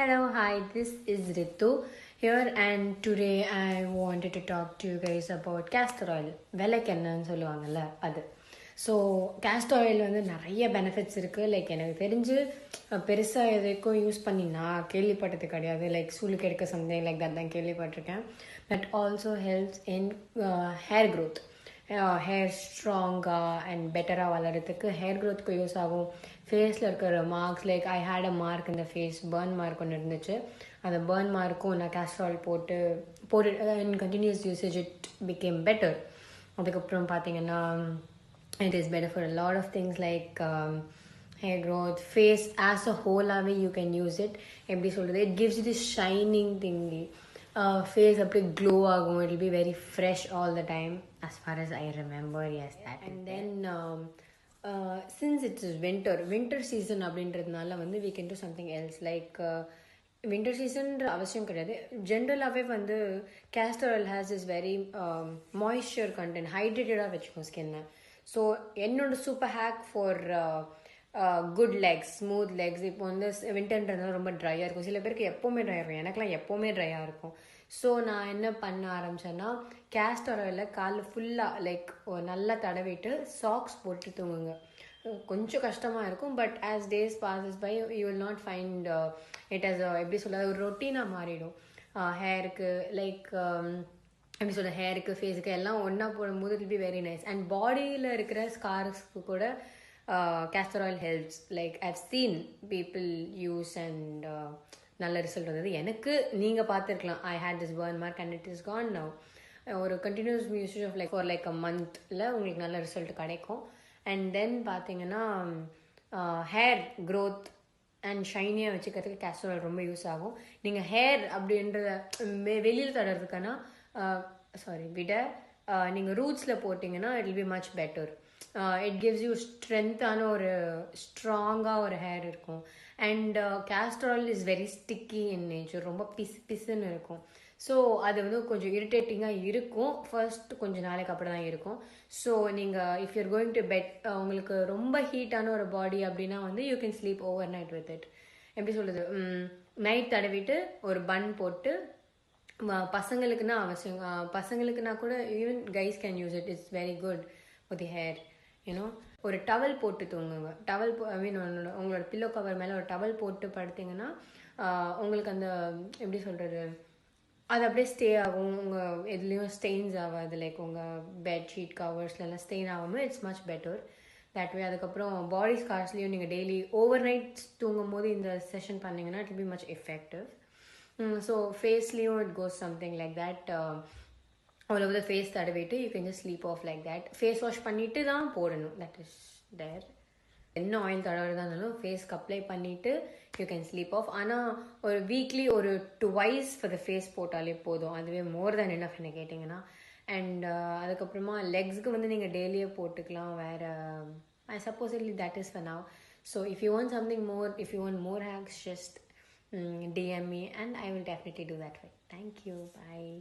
Hello, hi, this is Ritu here, and today I wanted to talk to you guys about castor oil. விளக்கெண்ணெய்னு சொல்லுவாங்கல்ல அது. So castor oil வந்து நிறைய benefits இருக்குது. Like எனக்கு தெரிஞ்சு பெருசாக எதுக்கும் யூஸ் பண்ணி நான் கேள்விப்பட்டது கிடையாது. லைக் சூளுக்கு எடுக்க சம்திங் லைக் தட் தான் கேள்விப்பட்டிருக்கேன். But also helps in hair growth. Hair ஸ்ட்ராங்காக அண்ட் பெட்டராக வளர்கிறதுக்கு ஹேர் க்ரோத்துக்கு யூஸ் ஆகும். ஃபேஸில் இருக்கிற marks like I had a mark இந்த ஃபேஸ் பர்ன் மார்க் ஒன்று இருந்துச்சு. அந்த பர்ன் மார்க்கும் நான் castor oil போட்டு in continuous usage it became better. அதுக்கப்புறம் பார்த்தீங்கன்னா it is better for a lot of things like hair growth, face as a whole you can use it. எப்படி சொல்கிறது, it gives you this shining thingy. Face அப்படியே glow ஆகும். It will be very fresh all the time as far as I remember. Yes, that. And then since it is winter season அப்படின்றதுனால வந்து we can do something else like winter சீசன்ற அவசியம் கிடையாது. ஜென்ரலாகவே வந்து castor oil has this very moisture content, ஹைட்ரேட்டடாக வச்சுக்கோம் ஸ்கின்னை. So என்னோட super hack for good legs, smooth legs. இப்போ வந்து வின்டர்ன்றதுனால ரொம்ப ட்ரையாக இருக்கும். சில பேருக்கு எப்போவுமே ட்ரையாக இருக்கும், எனக்குலாம் எப்போவுமே ட்ரையாக இருக்கும். ஸோ நான் என்ன பண்ண ஆரம்பித்தேன்னா castor oil கால் ஃபுல்லாக லைக் நல்லா தடவிட்டு சாக்ஸ் போட்டு தூங்குங்க. கொஞ்சம் கஷ்டமாக இருக்கும், but as days passes by you will not find it as எப்படி சொல்ல ஒரு ரொட்டீனாக மாறிடும். ஹேருக்கு லைக் எப்படி சொல்ல ஹேருக்கு ஃபேஸுக்கு எல்லாம் ஒன்றா போடும்போது it be very nice. And பாடியில் இருக்கிற ஸ்கார்ஸ்க்கு கூட castor oil helps. Like I've seen people use and நல்ல ரிசல்ட் வந்தது. எனக்கு நீங்கள் பார்த்துருக்கலாம், I had this burn mark and it is gone now. ஒரு கண்டினியூஸ் யூசேஜ் ஆஃப் லைக் ஒரு லைக் அ மந்த்தில் உங்களுக்கு நல்ல ரிசல்ட் கிடைக்கும். அண்ட் தென் பார்த்தீங்கன்னா ஹேர் க்ரோத் அண்ட் ஷைனியாக வச்சுக்கிறதுக்கு castor oil ரொம்ப யூஸ் ஆகும். நீங்கள் ஹேர் அப்படின்றத வெளியில் தடறதுக்கான விட நீங்கள் ரூட்ஸில் போட்டிங்கன்னா it will be much better. It gives you ஸ்ட்ரென்த்தான ஒரு ஸ்ட்ராங்காக ஒரு ஹேர் இருக்கும். And castor oil is very sticky in nature, ரொம்ப பிசுன்னு இருக்கும். ஸோ அது வந்து கொஞ்சம் இரிட்டேட்டிங்காக இருக்கும் ஃபர்ஸ்ட் கொஞ்சம் நாளைக்கு அப்புறம் தான் இருக்கும். ஸோ நீங்கள் if you're going to bed, உங்களுக்கு ரொம்ப ஹீட்டான ஒரு பாடி அப்படின்னா வந்து you can sleep overnight with it. எப்படி சொல்கிறது, நைட் தடவிட்டு ஒரு பன் போட்டு பசங்களுக்குன்னா அவசியம், பசங்களுக்குன்னா கூட even guys can use it. It's very good for the hair. You know, ஒரு டவல் போட்டு தூங்குங்க. டவல் ஐ மீன் உங்களோட பில்லோ கவர் மேலே ஒரு டவல் போட்டு படுத்திங்கன்னா உங்களுக்கு அந்த எப்படி சொல்கிறது அது அப்படியே ஸ்டே ஆகும். உங்கள் எதுலேயும் ஸ்டெயின்ஸ் ஆகாது. லைக் உங்கள் பெட்ஷீட் கவர்ஸ்லாம் ஸ்டெயின் ஆகாமல் it's much better that way. அதுக்கப்புறம் பாடி ஸ்கார்ஸ்லேயும் நீங்கள் டெய்லி ஓவர் நைட் தூங்கும் போது இந்த செஷன் பண்ணிங்கன்னா it will be much effective. So ஃபேஸ்லேயும் it goes something like that. All over the face தடவிட்டு you can just sleep off like that. Face wash பண்ணிவிட்டு தான் போடணும். That is there. என்ன ஆயில் தடவுறதா இருந்தாலும் ஃபேஸ்க்கு அப்ளை பண்ணிவிட்டு யூ கேன் ஸ்லீப் ஆஃப். ஆனால் ஒரு வீக்லி ஒரு 2 ஃபார் த ஃபேஸ் போட்டாலே போதும். அதுவே மோர் தேன் எனஃப் என்ன கேட்டிங்கன்னா. அண்ட் அதுக்கப்புறமா லெக்ஸுக்கு வந்து நீங்கள் டெய்லியே போட்டுக்கலாம். வேறு I supposedly that is for now. So if you want something more, if you want more hacks, just DM me and I will definitely do that way. Thank you. Bye.